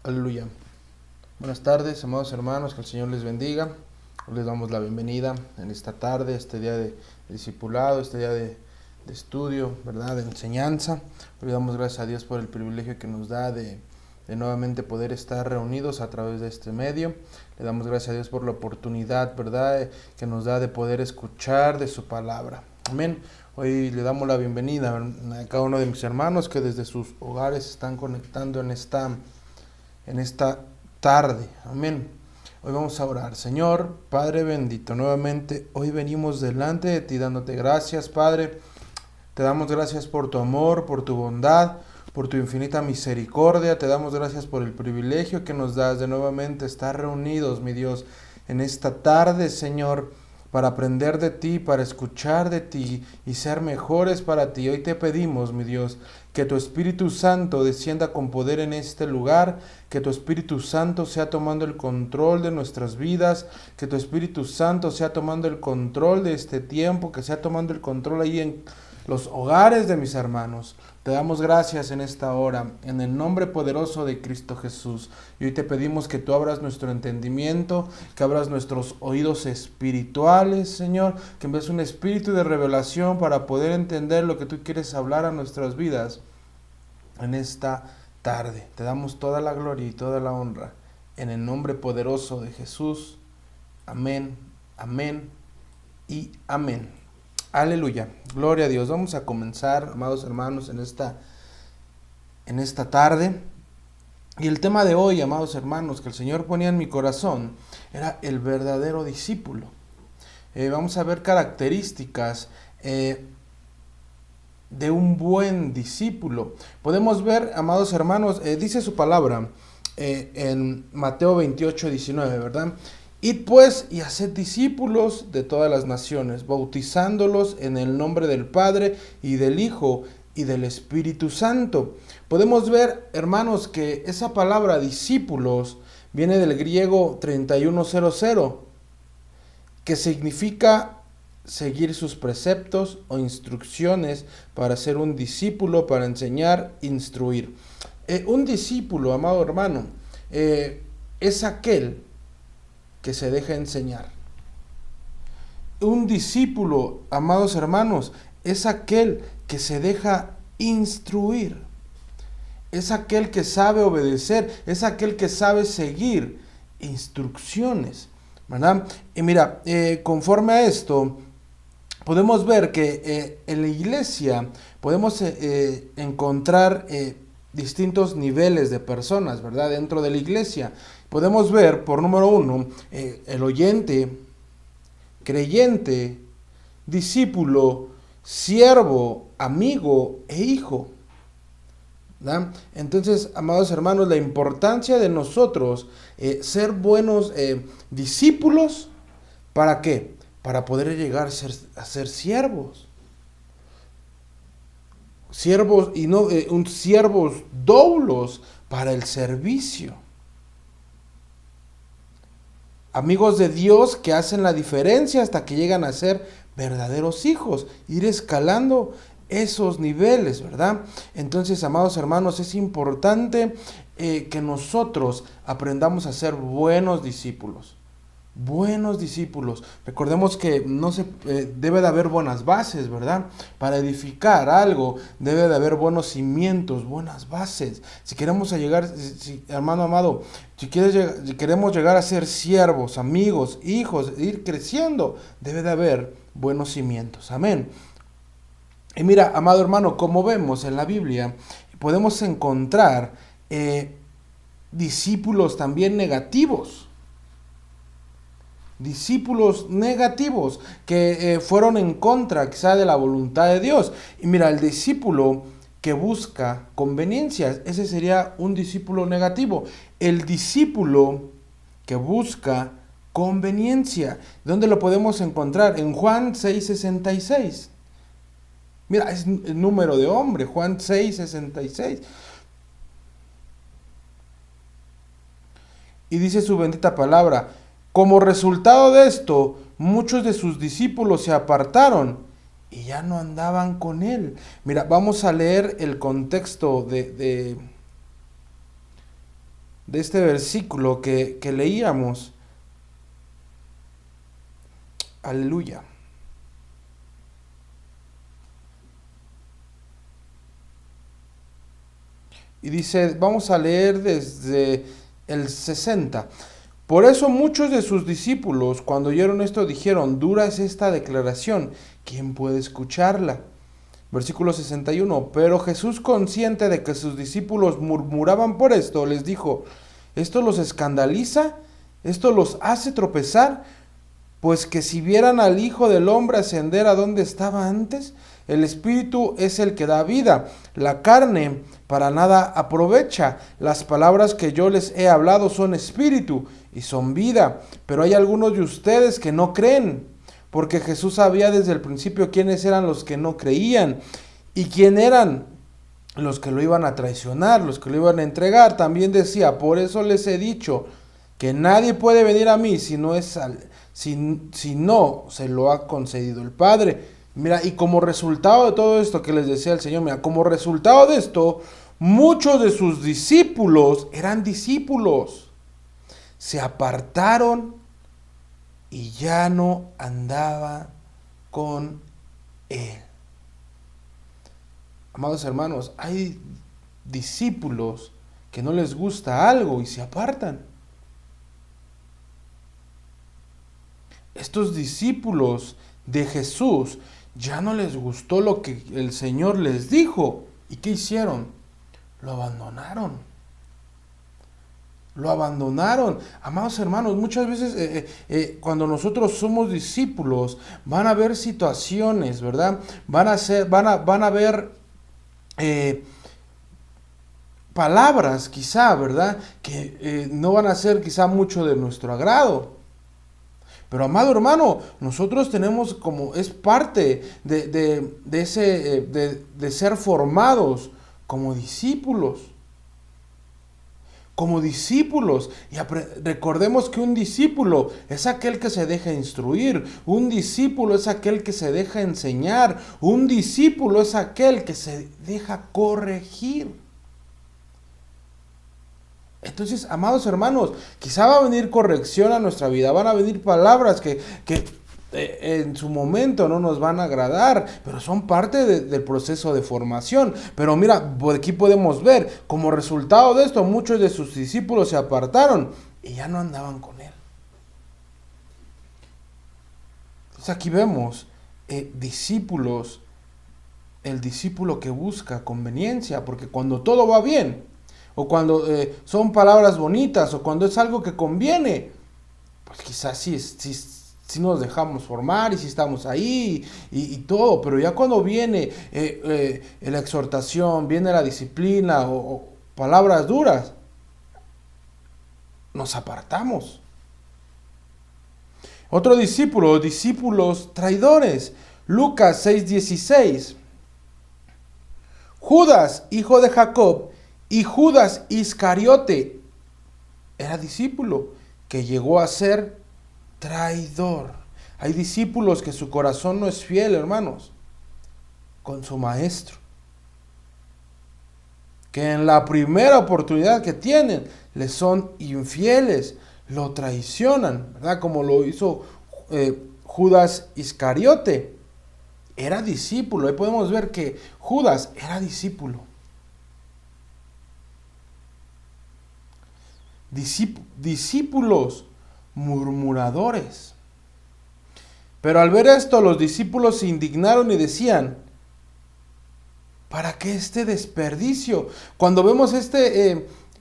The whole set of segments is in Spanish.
Aleluya. Buenas tardes, amados hermanos, que el Señor les bendiga. Hoy les damos la bienvenida en esta tarde, este día de discipulado, este día de estudio, ¿verdad? De enseñanza. Hoy damos gracias a Dios por el privilegio que nos da de nuevamente poder estar reunidos a través de este medio. Le damos gracias a Dios por la oportunidad, ¿verdad?, que nos da de poder escuchar de su palabra. Amén. Hoy le damos la bienvenida a cada uno de mis hermanos que desde sus hogares están conectando en esta tarde. Amén. Hoy vamos a orar. Señor, Padre bendito, nuevamente hoy venimos delante de ti dándote gracias, Padre. Te damos gracias por tu amor, por tu bondad, por tu infinita misericordia. Te damos gracias por el privilegio que nos das de nuevamente estar reunidos, mi Dios, en esta tarde, Señor, para aprender de ti, para escuchar de ti y ser mejores para ti. Hoy te pedimos, mi Dios, que tu Espíritu Santo descienda con poder en este lugar, que tu Espíritu Santo sea tomando el control de nuestras vidas, que tu Espíritu Santo sea tomando el control de este tiempo, que sea tomando el control ahí en los hogares de mis hermanos. Te damos gracias en esta hora, en el nombre poderoso de Cristo Jesús. Y hoy te pedimos que tú abras nuestro entendimiento, que abras nuestros oídos espirituales, Señor, que envíes un espíritu de revelación para poder entender lo que tú quieres hablar a nuestras vidas en esta tarde. Te damos toda la gloria y toda la honra, en el nombre poderoso de Jesús. Amén, amén y amén. Aleluya, gloria a Dios. Vamos a comenzar, amados hermanos, en esta tarde. Y el tema de hoy, amados hermanos, que el Señor ponía en mi corazón, era el verdadero discípulo. Vamos a ver características de un buen discípulo. Podemos ver, amados hermanos, dice su palabra en Mateo 28:19, ¿verdad? Id pues y haced discípulos de todas las naciones, bautizándolos en el nombre del Padre y del Hijo y del Espíritu Santo. Podemos ver, hermanos, que esa palabra discípulos viene del griego 3100, que significa seguir sus preceptos o instrucciones para ser un discípulo, para enseñar, instruir. Un discípulo, amado hermano, es aquel que se deja enseñar. Un discípulo, amados hermanos, es aquel que se deja instruir. Es aquel que sabe obedecer, es aquel que sabe seguir instrucciones, ¿verdad? Y mira, conforme a esto, podemos ver que en la iglesia podemos encontrar distintos niveles de personas, ¿verdad? Dentro de la iglesia podemos ver, por número uno, el oyente, creyente, discípulo, siervo, amigo e hijo, ¿verdad? Entonces, amados hermanos, la importancia de nosotros ser buenos discípulos, ¿para qué? Para poder llegar a ser siervos. Siervos y no siervos doulos para el servicio. Amigos de Dios que hacen la diferencia hasta que llegan a ser verdaderos hijos, ir escalando esos niveles, ¿verdad? Entonces, amados hermanos, es importante que nosotros aprendamos a ser buenos discípulos. Buenos discípulos. Recordemos que no se debe de haber buenas bases, ¿verdad? Para edificar algo debe de haber buenos cimientos, buenas bases. Si queremos llegar, hermano amado, si queremos llegar a ser siervos, amigos, hijos, ir creciendo, debe de haber buenos cimientos. Amén. Y mira, amado hermano, como vemos en la Biblia, podemos encontrar discípulos también negativos. Discípulos negativos que fueron en contra quizá de la voluntad de Dios. Y mira, el discípulo que busca conveniencias, ese sería un discípulo negativo. El discípulo que busca conveniencia, ¿dónde lo podemos encontrar? En Juan 6:66. Mira, es el número de hombre, Juan 6:66. Y dice su bendita palabra: como resultado de esto, muchos de sus discípulos se apartaron y ya no andaban con él. Mira, vamos a leer el contexto de de este versículo que leíamos. Aleluya. Y dice, vamos a leer desde el 60. Por eso muchos de sus discípulos, cuando oyeron esto, dijeron, dura es esta declaración, ¿quién puede escucharla? Versículo 61. Pero Jesús, consciente de que sus discípulos murmuraban por esto, les dijo, ¿esto los escandaliza? ¿Esto los hace tropezar? Pues que si vieran al Hijo del Hombre ascender a donde estaba antes, el Espíritu es el que da vida, la carne para nada aprovecha. Las palabras que yo les he hablado son espíritu y son vida, pero hay algunos de ustedes que no creen, porque Jesús sabía desde el principio quiénes eran los que no creían y quién eran los que lo iban a traicionar, los que lo iban a entregar. También decía, por eso les he dicho que nadie puede venir a mí si no se lo ha concedido el Padre. Mira, y como resultado de todo esto que les decía el Señor, mira, como resultado de esto, muchos de sus discípulos eran discípulos. Se apartaron y ya no andaba con él. Amados hermanos, hay discípulos que no les gusta algo y se apartan. Estos discípulos de Jesús ya no les gustó lo que el Señor les dijo. ¿Y qué hicieron? Lo abandonaron. Lo abandonaron. Amados hermanos, muchas veces cuando nosotros somos discípulos van a haber situaciones, ¿verdad? Van a haber palabras quizá, ¿verdad? Que no van a ser quizá mucho de nuestro agrado. Pero amado hermano, nosotros tenemos es parte de ser formados como discípulos. Como discípulos. Y recordemos que un discípulo es aquel que se deja instruir. Un discípulo es aquel que se deja enseñar. Un discípulo es aquel que se deja corregir. Entonces, amados hermanos, quizá va a venir corrección a nuestra vida, van a venir palabras que en su momento no nos van a agradar, pero son parte del proceso de formación. Pero mira, por aquí podemos ver, como resultado de esto, muchos de sus discípulos se apartaron y ya no andaban con él. Entonces aquí vemos discípulos, el discípulo que busca conveniencia, porque cuando todo va bien, o cuando son palabras bonitas, o cuando es algo que conviene, pues quizás sí nos dejamos formar y sí estamos ahí y todo, pero ya cuando viene la exhortación, viene la disciplina o palabras duras, nos apartamos. Otro discípulo, discípulos traidores, Lucas 6:16. Judas, hijo de Jacob, y Judas Iscariote era discípulo que llegó a ser traidor. Hay discípulos que su corazón no es fiel, hermanos, con su maestro. Que en la primera oportunidad que tienen, les son infieles, lo traicionan, ¿verdad? Como lo hizo Judas Iscariote. Era discípulo. Ahí podemos ver que Judas era discípulo. Discípulos murmuradores. Pero al ver esto, los discípulos se indignaron y decían, ¿para qué este desperdicio? Cuando vemos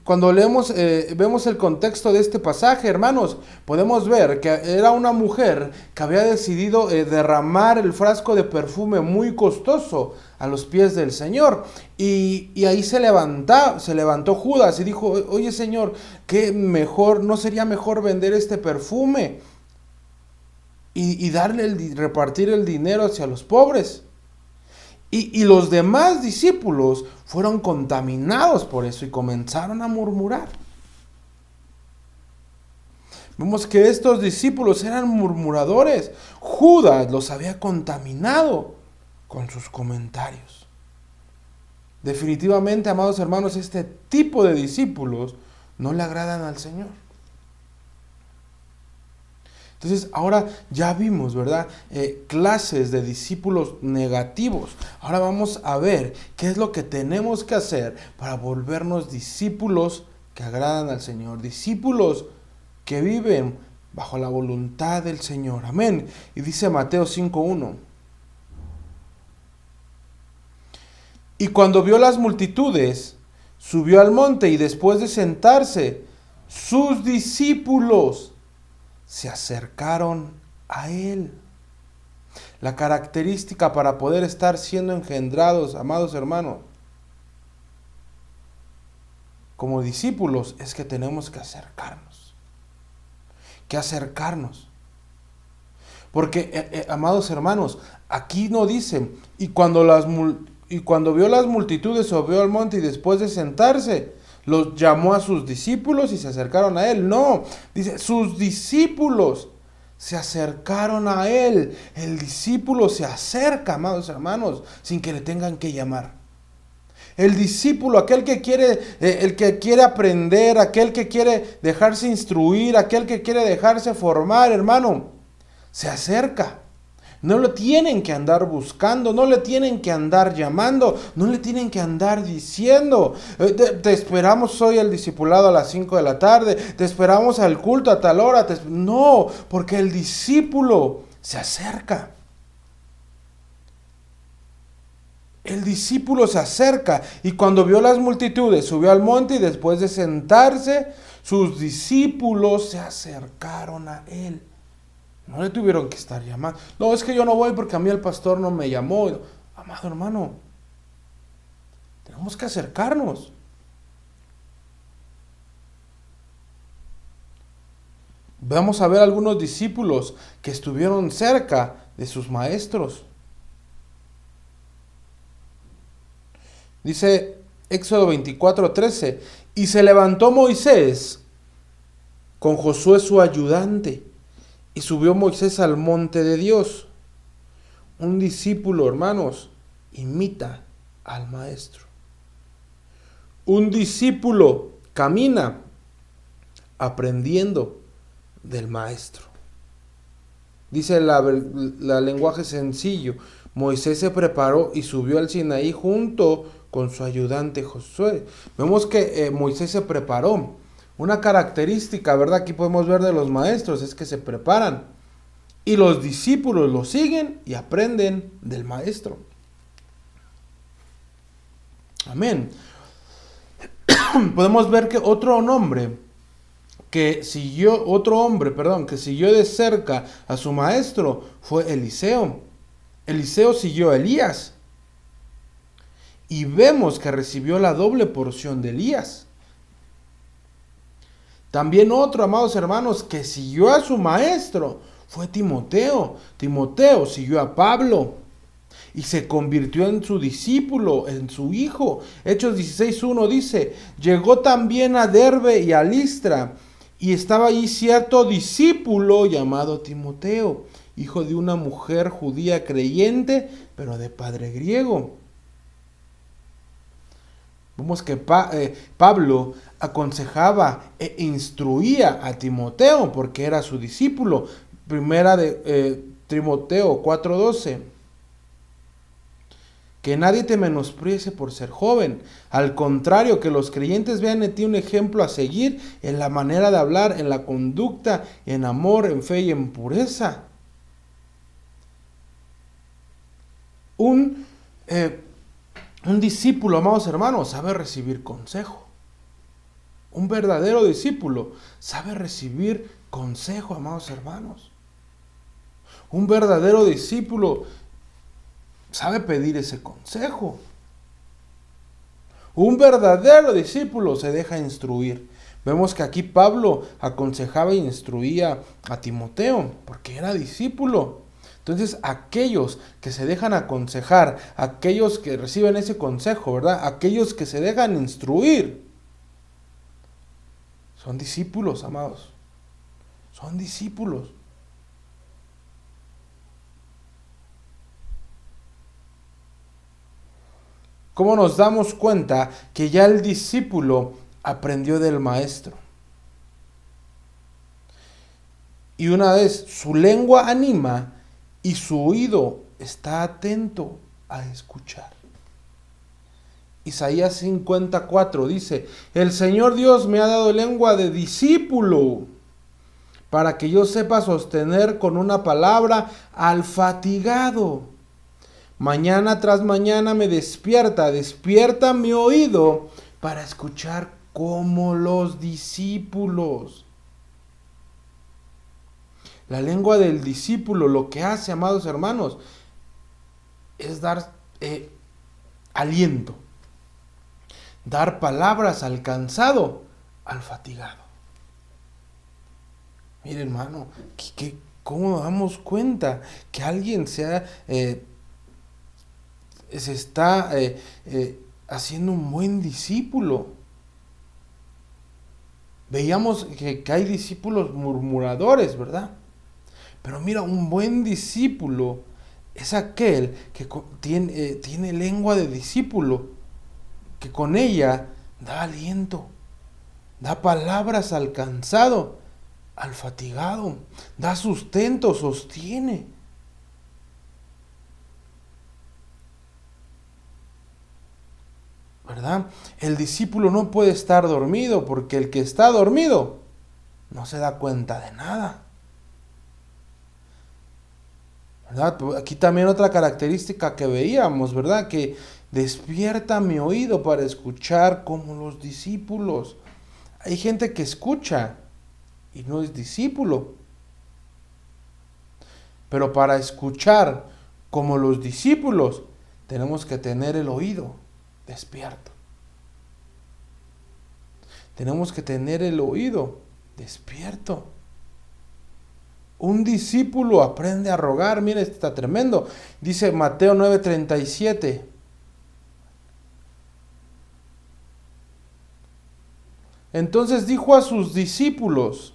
cuando leemos, vemos el contexto de este pasaje, hermanos, podemos ver que era una mujer que había decidido derramar el frasco de perfume muy costoso a los pies del Señor. Y ahí se levantó Judas y dijo, oye Señor, ¿qué mejor, no sería mejor vender este perfume y repartir el dinero hacia los pobres? Y los demás discípulos fueron contaminados por eso y comenzaron a murmurar. Vemos que estos discípulos eran murmuradores. Judas los había contaminado con sus comentarios. Definitivamente, amados hermanos, este tipo de discípulos no le agradan al Señor. Entonces, ahora ya vimos, ¿verdad? Clases de discípulos negativos. Ahora vamos a ver qué es lo que tenemos que hacer para volvernos discípulos que agradan al Señor. Discípulos que viven bajo la voluntad del Señor. Amén. Y dice Mateo 5:1. Y cuando vio las multitudes, subió al monte y después de sentarse, sus discípulos se acercaron a él. La característica para poder estar siendo engendrados, amados hermanos, como discípulos, es que tenemos que acercarnos. Porque, amados hermanos, aquí no dice, y cuando vio las multitudes, subió al monte y después de sentarse, los llamó a sus discípulos y se acercaron a él. No, dice, sus discípulos se acercaron a él. El discípulo se acerca, amados hermanos, sin que le tengan que llamar. El discípulo, aquel que quiere, el que quiere aprender, aquel que quiere dejarse instruir, aquel que quiere dejarse formar, hermano, se acerca. No lo tienen que andar buscando, no le tienen que andar llamando, no le tienen que andar diciendo, te esperamos hoy al discipulado a las 5 de la tarde, te esperamos al culto a tal hora. No, porque el discípulo se acerca. El discípulo se acerca y cuando vio las multitudes, subió al monte y después de sentarse, sus discípulos se acercaron a él. No le tuvieron que estar llamando. No, es que yo no voy porque a mí el pastor no me llamó. Amado hermano, tenemos que acercarnos. Vamos a ver algunos discípulos que estuvieron cerca de sus maestros. Dice Éxodo 24:13, y se levantó Moisés con Josué su ayudante, y subió Moisés al monte de Dios. Un discípulo, hermanos, imita al maestro. Un discípulo camina aprendiendo del maestro. Dice la lenguaje sencillo, Moisés se preparó y subió al Sinaí junto con su ayudante Josué. Vemos que Moisés se preparó. Una característica, ¿verdad? Aquí podemos ver de los maestros, es que se preparan. Y los discípulos lo siguen y aprenden del maestro. Amén. Podemos ver que otro hombre que siguió de cerca a su maestro fue Eliseo. Eliseo siguió a Elías. Y vemos que recibió la doble porción de Elías. También otro, amados hermanos, que siguió a su maestro fue Timoteo. Timoteo siguió a Pablo y se convirtió en su discípulo, en su hijo. Hechos 16:1 dice, llegó también a Derbe y a Listra, y estaba allí cierto discípulo llamado Timoteo, hijo de una mujer judía creyente, pero de padre griego. Vemos que Pablo aconsejaba e instruía a Timoteo porque era su discípulo. Primera de Timoteo 4:12. Que nadie te menosprecie por ser joven. Al contrario, que los creyentes vean en ti un ejemplo a seguir en la manera de hablar, en la conducta, en amor, en fe y en pureza. Un discípulo, amados hermanos, sabe recibir consejo. Un verdadero discípulo sabe recibir consejo, amados hermanos. Un verdadero discípulo sabe pedir ese consejo. Un verdadero discípulo se deja instruir. Vemos que aquí Pablo aconsejaba e instruía a Timoteo porque era discípulo. Entonces, aquellos que se dejan aconsejar, aquellos que reciben ese consejo, ¿verdad? Aquellos que se dejan instruir, son discípulos, amados. Son discípulos. ¿Cómo nos damos cuenta que ya el discípulo aprendió del maestro. Y una vez su lengua anima y su oído está atento a escuchar. Isaías 54 dice: el Señor Dios me ha dado lengua de discípulo, para que yo sepa sostener con una palabra al fatigado. Mañana tras mañana me despierta mi oído para escuchar como los discípulos. La lengua del discípulo lo que hace, amados hermanos, es dar aliento, dar palabras al cansado, al fatigado. Mire, hermano, ¿cómo nos damos cuenta que alguien se está haciendo un buen discípulo? Veíamos que hay discípulos murmuradores, ¿verdad? Pero mira, un buen discípulo es aquel que tiene lengua de discípulo, que con ella da aliento, da palabras al cansado, al fatigado, da sustento, sostiene. ¿Verdad? El discípulo no puede estar dormido, porque el que está dormido no se da cuenta de nada. ¿Verdad? Aquí también otra característica que veíamos, ¿verdad? Que despierta mi oído para escuchar como los discípulos. Hay gente que escucha y no es discípulo. Pero para escuchar como los discípulos, tenemos que tener el oído despierto. Tenemos que tener el oído despierto. Un discípulo aprende a rogar. Mira, esto está tremendo. Dice Mateo 9:37. Entonces dijo a sus discípulos: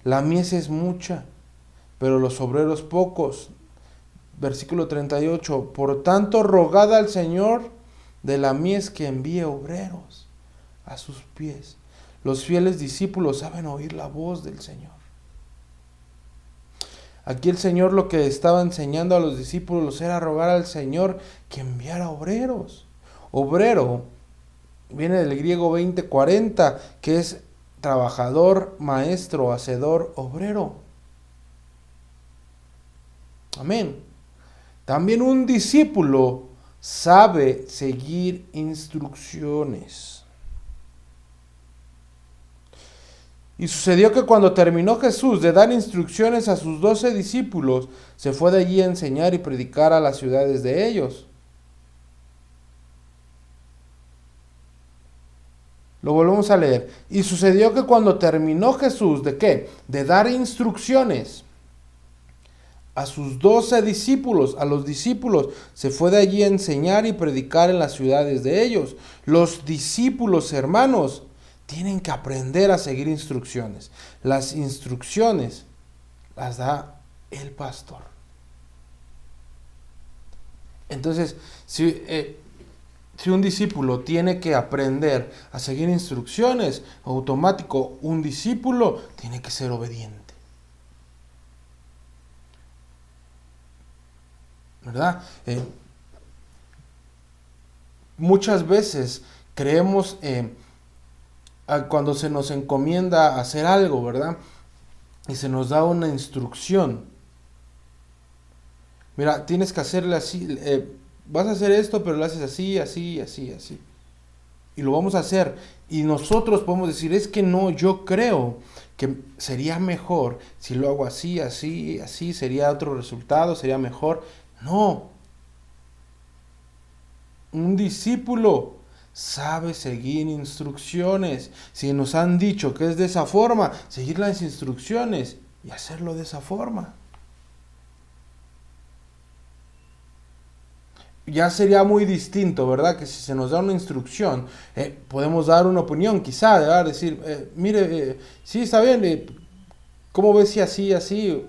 la mies es mucha, pero los obreros pocos. Versículo 38. Por tanto, rogad al Señor de la mies que envíe obreros a sus pies. Los fieles discípulos saben oír la voz del Señor. Aquí el Señor lo que estaba enseñando a los discípulos era rogar al Señor que enviara obreros. Obrero viene del griego 20:40, que es trabajador, maestro, hacedor, obrero. Amén. También un discípulo sabe seguir instrucciones. Y sucedió que cuando terminó Jesús de dar instrucciones a sus 12 discípulos, se fue de allí a enseñar y predicar a las ciudades de ellos. Lo volvemos a leer. Y sucedió que cuando terminó Jesús, ¿de qué? De dar instrucciones a sus 12 discípulos, a los discípulos, se fue de allí a enseñar y predicar en las ciudades de ellos. Los discípulos, hermanos, tienen que aprender a seguir instrucciones. Las instrucciones las da el pastor. Entonces, si un discípulo tiene que aprender a seguir instrucciones, automático, un discípulo tiene que ser obediente. ¿Verdad? Muchas veces creemos cuando se nos encomienda hacer algo, ¿verdad? Y se nos da una instrucción. Mira, tienes que hacerle así, vas a hacer esto, pero lo haces así, así, así, así. Y lo vamos a hacer. Y nosotros podemos decir, es que no, yo creo que sería mejor si lo hago así, así, así, sería otro resultado, sería mejor. No. Un discípulo sabe seguir instrucciones. Si nos han dicho que es de esa forma, seguir las instrucciones y hacerlo de esa forma. Ya sería muy distinto, ¿verdad? Que si se nos da una instrucción, podemos dar una opinión, quizá, ¿verdad? Decir, mire, sí, está bien, ¿cómo ves si así, así?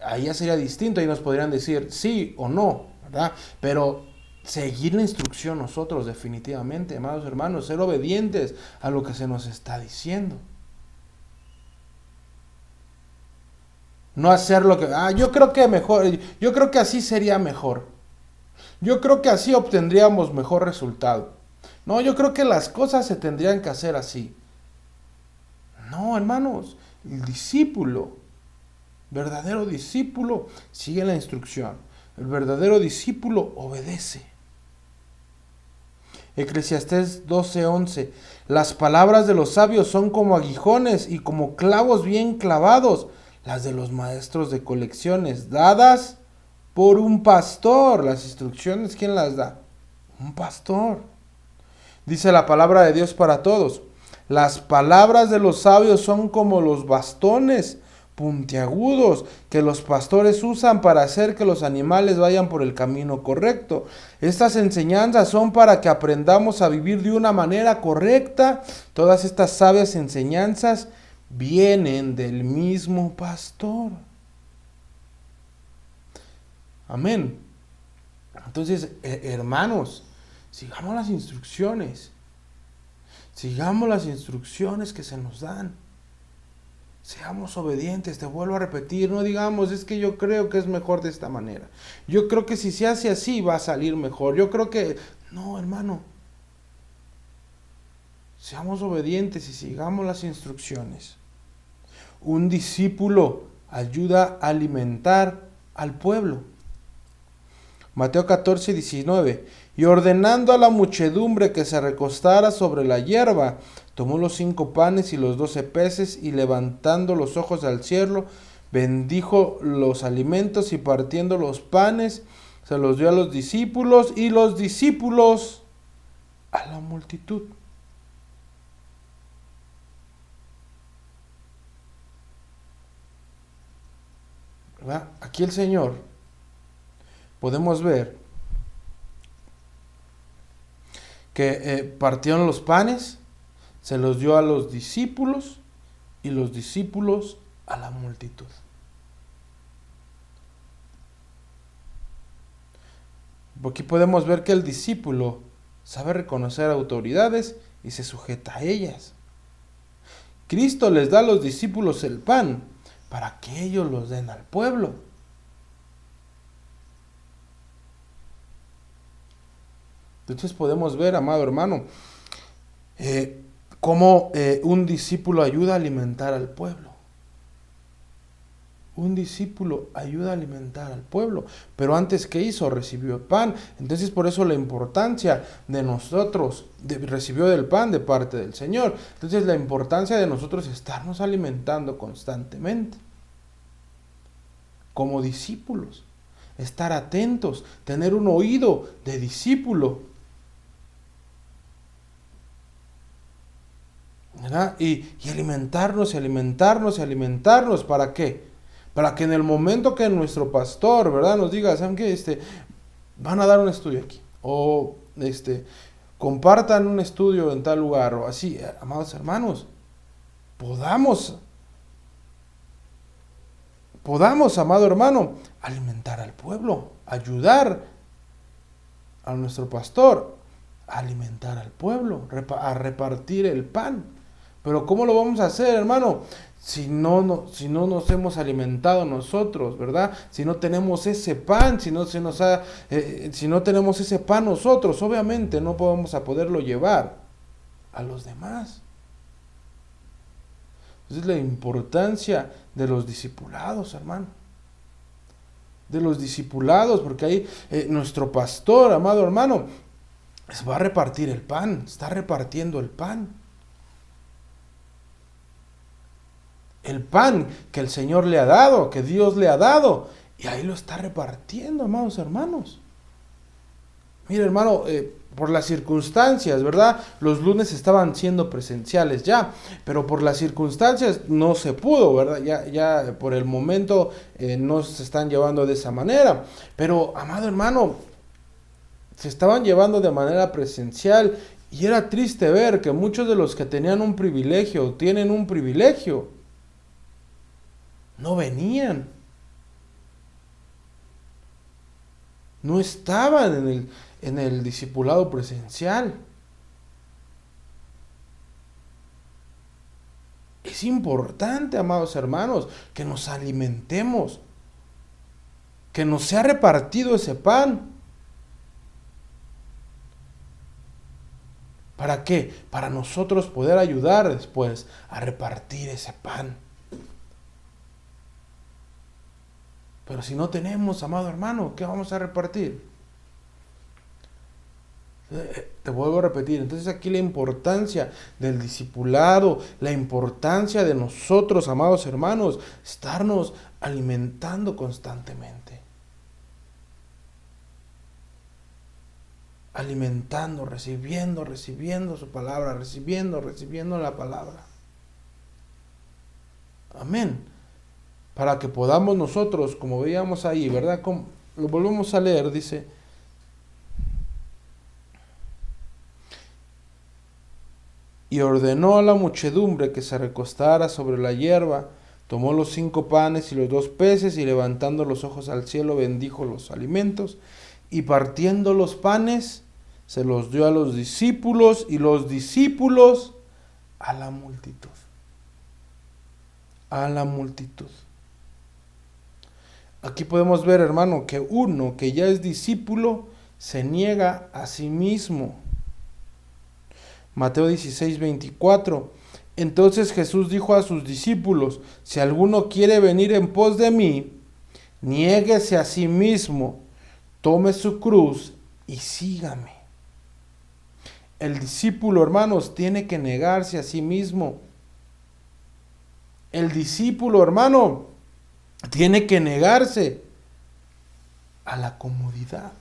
Ahí ya sería distinto, ahí nos podrían decir sí o no, ¿verdad? Pero seguir la instrucción nosotros definitivamente, amados hermanos, ser obedientes a lo que se nos está diciendo. No hacer lo que, yo creo que mejor, yo creo que así sería mejor. Yo creo que así obtendríamos mejor resultado. No, yo creo que las cosas se tendrían que hacer así. No, hermanos, el discípulo, verdadero discípulo, sigue la instrucción. El verdadero discípulo obedece. Eclesiastés 12:11. Las palabras de los sabios son como aguijones y como clavos bien clavados. Las de los maestros de colecciones, dadas por un pastor. Las instrucciones, ¿quién las da? Un pastor. Dice la palabra de Dios para todos. Las palabras de los sabios son como los bastones puntiagudos que los pastores usan para hacer que los animales vayan por el camino correcto. Estas enseñanzas son para que aprendamos a vivir de una manera correcta. Todas estas sabias enseñanzas vienen del mismo pastor. Amén. Entonces, hermanos, sigamos las instrucciones. Sigamos las instrucciones que se nos dan. Seamos obedientes, te vuelvo a repetir, no digamos, es que yo creo que es mejor de esta manera. Yo creo que si se hace así va a salir mejor. Yo creo que... No, hermano. Seamos obedientes y sigamos las instrucciones. Un discípulo ayuda a alimentar al pueblo. Mateo 14:19. Y ordenando a la muchedumbre que se recostara sobre la hierba, tomó los 5 panes y los 12 peces, y levantando los ojos al cielo, bendijo los alimentos, y partiendo los panes, se los dio a los discípulos, y los discípulos a la multitud. ¿Verdad? Aquí el Señor, podemos ver que partieron los panes, se los dio a los discípulos y los discípulos a la multitud. Aquí podemos ver que el discípulo sabe reconocer autoridades y se sujeta a ellas. Cristo les da a los discípulos el pan para que ellos los den al pueblo. Entonces podemos ver, amado hermano, cómo un discípulo ayuda a alimentar al pueblo. Un discípulo ayuda a alimentar al pueblo. Pero antes, ¿qué hizo? Recibió el pan. Entonces por eso la importancia de nosotros, recibió del pan de parte del Señor. Entonces la importancia de nosotros estarnos alimentando constantemente. Como discípulos. Estar atentos. Tener un oído de discípulo. ¿Verdad? Y alimentarnos y alimentarnos y alimentarnos. ¿Para qué? Para que en el momento que nuestro pastor, ¿verdad?, nos diga, ¿saben qué? Van a dar un estudio aquí. O compartan un estudio en tal lugar. O así, amados hermanos, podamos, amado hermano, alimentar al pueblo. Ayudar a nuestro pastor a alimentar al pueblo. A repartir el pan. Pero ¿cómo lo vamos a hacer, hermano? Si no nos hemos alimentado nosotros, ¿verdad? Si no tenemos ese pan, si no tenemos ese pan nosotros, obviamente no vamos a poderlo llevar a los demás. Entonces la importancia de los discipulados, hermano. De los discipulados, porque ahí nuestro pastor, amado hermano, va a repartir el pan, está repartiendo el pan. El pan que el Señor le ha dado, que Dios le ha dado, y ahí lo está repartiendo, amados hermanos. Mire, hermano, por las circunstancias, ¿verdad? Los lunes estaban siendo presenciales ya, pero por las circunstancias no se pudo, ¿verdad? Ya por el momento no se están llevando de esa manera. Pero, amado hermano, se estaban llevando de manera presencial, y era triste ver que muchos de los que tenían un privilegio, tienen un privilegio, no venían. No estaban en el discipulado presencial. Es importante, amados hermanos, que nos alimentemos, que nos sea repartido ese pan. ¿Para qué? Para nosotros poder ayudar después a repartir ese pan. Pero si no tenemos, amado hermano, ¿qué vamos a repartir? Te vuelvo a repetir, entonces aquí la importancia del discipulado, la importancia de nosotros, amados hermanos, estarnos alimentando constantemente. Alimentando, recibiendo su palabra, recibiendo la palabra. Amén. Para que podamos nosotros, como veíamos ahí, ¿verdad? Lo volvemos a leer, dice: y ordenó a la muchedumbre que se recostara sobre la hierba, tomó los 5 panes y los 2 peces, y levantando los ojos al cielo bendijo los alimentos, y partiendo los panes, se los dio a los discípulos, y los discípulos a la multitud. A la multitud. Aquí podemos ver, hermano, que uno que ya es discípulo se niega a sí mismo. Mateo 16:24. Entonces Jesús dijo a sus discípulos: si alguno quiere venir en pos de mí, niéguese a sí mismo, tome su cruz y sígame. El discípulo, hermanos, tiene que negarse a sí mismo. El discípulo, hermano, tiene que negarse a la comodidad.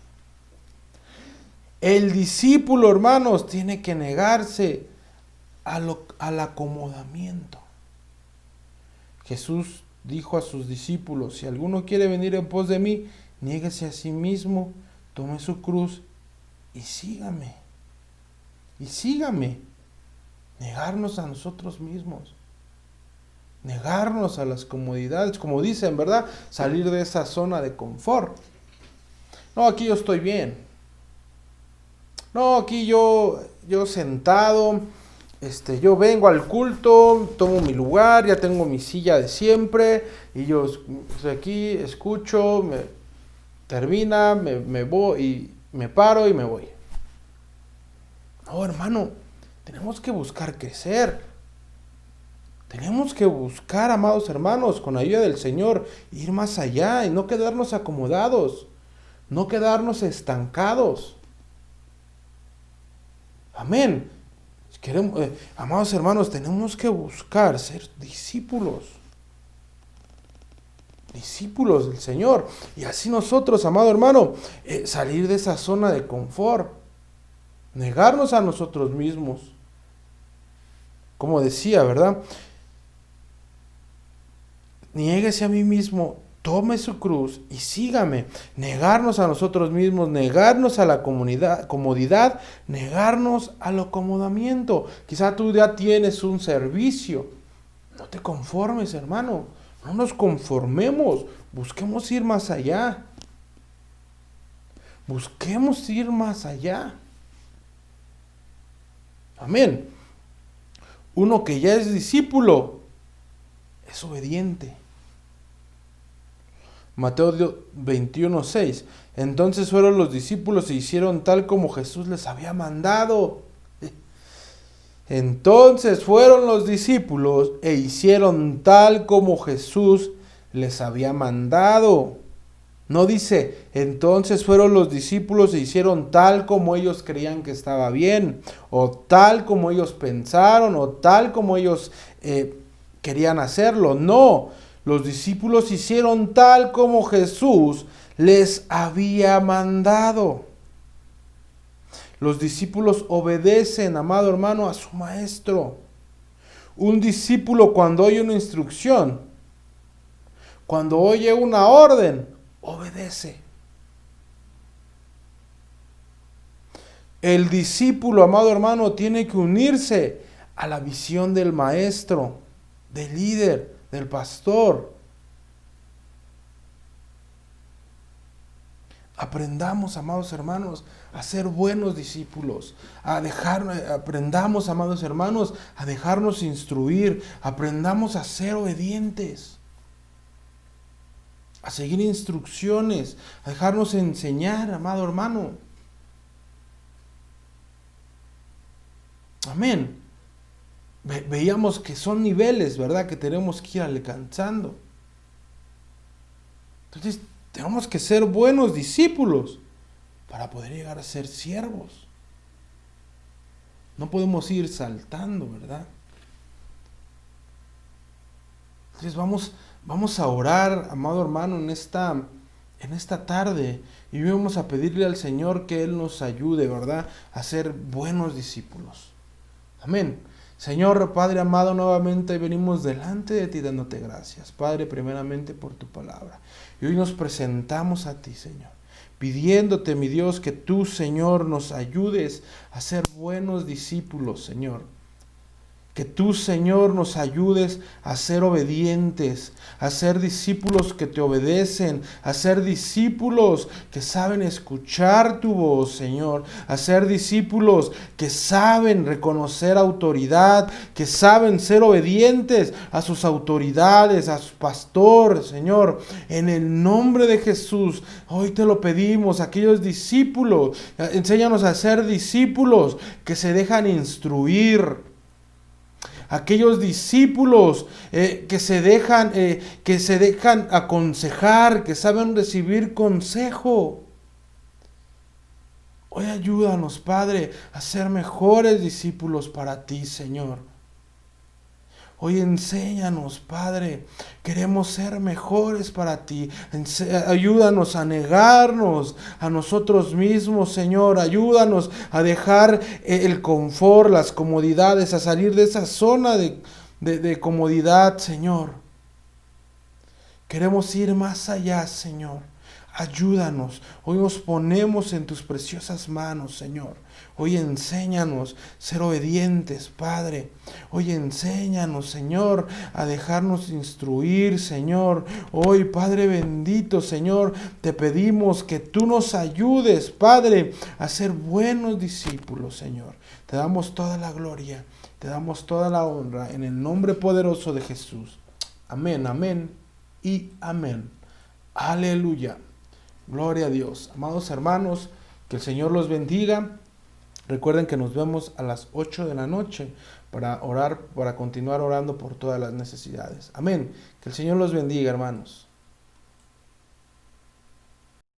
El discípulo, hermanos, tiene que negarse al acomodamiento. Jesús dijo a sus discípulos: si alguno quiere venir en pos de mí, niéguese a sí mismo, tome su cruz y sígame. Y sígame. Negarnos a nosotros mismos. Negarnos a las comodidades, como dicen, ¿verdad? Salir de esa zona de confort. No, aquí yo estoy bien. No, aquí yo sentado, yo vengo al culto, tomo mi lugar, ya tengo mi silla de siempre, y yo estoy aquí, escucho, termina, me voy, y me paro y me voy. No, hermano, tenemos que buscar crecer. Tenemos que buscar, amados hermanos, con ayuda del Señor, ir más allá y no quedarnos acomodados, no quedarnos estancados. Amén. Amados hermanos, tenemos que buscar ser discípulos del Señor. Y así nosotros, amado hermano, salir de esa zona de confort, negarnos a nosotros mismos. Como decía, ¿verdad? Niéguese a mí mismo, tome su cruz y sígame. Negarnos a nosotros mismos, negarnos a la comodidad, negarnos al acomodamiento. Quizá tú ya tienes un servicio. No te conformes, hermano. No nos conformemos. Busquemos ir más allá. Busquemos ir más allá. Amén. Uno que ya es discípulo es obediente. Mateo 21:6. Entonces fueron los discípulos e hicieron tal como Jesús les había mandado. Entonces fueron los discípulos e hicieron tal como Jesús les había mandado. No dice, entonces fueron los discípulos e hicieron tal como ellos creían que estaba bien, o tal como ellos pensaron, o tal como ellos querían hacerlo. No, los discípulos hicieron tal como Jesús les había mandado. Los discípulos obedecen, amado hermano, a su maestro. Un discípulo, cuando oye una instrucción, cuando oye una orden, obedece. El discípulo, amado hermano, tiene que unirse a la visión del maestro, del líder, del pastor. Aprendamos, amados hermanos, a ser buenos discípulos, aprendamos, amados hermanos, a dejarnos instruir, aprendamos a ser obedientes, a seguir instrucciones, a dejarnos enseñar, amado hermano. Amén. Veíamos que son niveles, ¿verdad?, que tenemos que ir alcanzando. Entonces, tenemos que ser buenos discípulos para poder llegar a ser siervos. No podemos ir saltando, ¿verdad? Entonces vamos a orar, amado hermano, en esta tarde, y vamos a pedirle al Señor que Él nos ayude, ¿verdad?, a ser buenos discípulos. Amén. Señor, Padre amado, nuevamente venimos delante de ti dándote gracias, Padre, primeramente por tu palabra. Y hoy nos presentamos a ti, Señor, pidiéndote, mi Dios, que tú, Señor, nos ayudes a ser buenos discípulos, Señor. Que tú, Señor, nos ayudes a ser obedientes, a ser discípulos que te obedecen, a ser discípulos que saben escuchar tu voz, Señor, a ser discípulos que saben reconocer autoridad, que saben ser obedientes a sus autoridades, a su pastor, Señor. En el nombre de Jesús, hoy te lo pedimos, aquellos discípulos, enséñanos a ser discípulos que se dejan instruir. Aquellos discípulos que se dejan aconsejar, que saben recibir consejo. Hoy ayúdanos, Padre, a ser mejores discípulos para ti, Señor. Hoy enséñanos, Padre, queremos ser mejores para ti. Ayúdanos a negarnos a nosotros mismos, Señor. Ayúdanos a dejar el confort, las comodidades, a salir de esa zona de comodidad, Señor. Queremos ir más allá, Señor. Ayúdanos. Hoy nos ponemos en tus preciosas manos, Señor. Hoy enséñanos a ser obedientes, Padre. Hoy enséñanos, Señor, a dejarnos instruir, Señor. Hoy, Padre bendito, Señor, te pedimos que tú nos ayudes, Padre, a ser buenos discípulos, Señor. Te damos toda la gloria, te damos toda la honra en el nombre poderoso de Jesús. Amén, amén y amén. Aleluya. Gloria a Dios. Amados hermanos, que el Señor los bendiga. Recuerden que nos vemos a las 8 de la noche para orar, para continuar orando por todas las necesidades. Amén. Que el Señor los bendiga, hermanos.